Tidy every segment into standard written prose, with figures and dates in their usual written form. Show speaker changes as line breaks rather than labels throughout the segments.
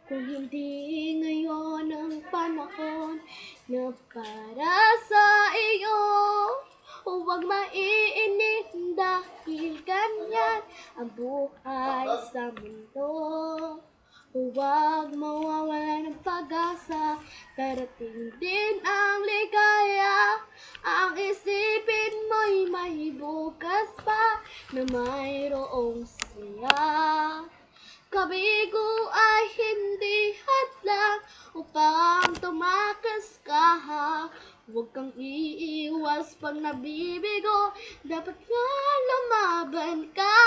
Kung hindi ngayon ang panahon na para sa iyo, huwag maiinip dahil ganyan ang buhay sa mundo. Huwag mawawala ng pag-asa, darating din ang ligaya. Ang isipin mo'y may bukas pa na mayroong saya. Kabigo ay hindi hadlang upang tumakas ka. Huwag kang iiwas pag nabibigo, dapat nga lumaban ka.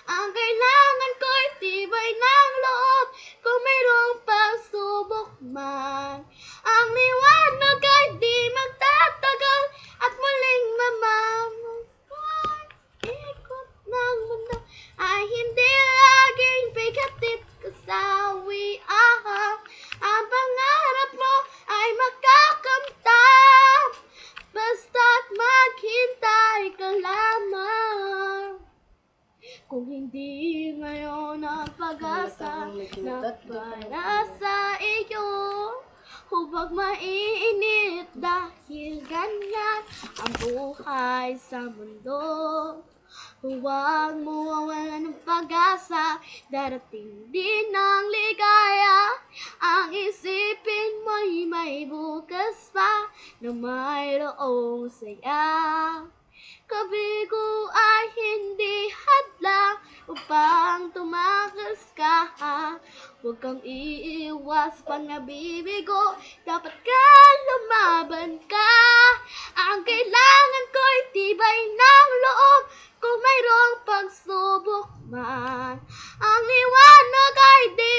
Ang kailangan ko'y tibay ng loob, kung mayroong pagsubok man. Ang liwanag ay di magtatagal at muling mamamasdan. Ikot ng mundo ay hindi laging bigatid kasawian. Ang pangarap mo ay makakamtan, basta't maghintay ka lamang. Kung hindi ngayon ang pag-asa na para sa iyo, huwag maiinip dahil ganyan ang buhay sa mundo. Huwag mawawala ng pag-asa, darating din ang ligaya. Ang isipin mo'y may bukas pa na mayroong saya. Kabigo ay hindi hadlang upang tumakas ka. Huwag kang iiwas pag nabibigo, dapat ka lumaban ka. Ang kailangan ko'y tibay ng loob, kung mayroong pagsubok man. Ang liwanag ay di